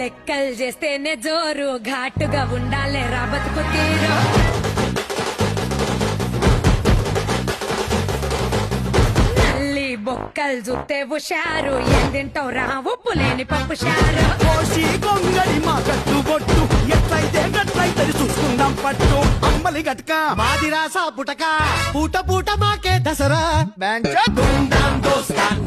లెక్కలు చేస్తేనే జోరు ఘాటుగా ఉండాలే రా బతుకు తీరు నల్లి బొక్కలు చూస్తే హుషారు ఏం తింటావు రా ఉప్పు లేని పప్పు షారు కోసి గొంగడి మా కట్టు బొట్టు ఎట్లయితే గట్లయితే చూసుకుందాం పట్టు అమ్మలి గట్క మాదిరాసా పుటక పూట పూట మాకే దసరా బ్యాంక్ దుందాం దోస్తాన్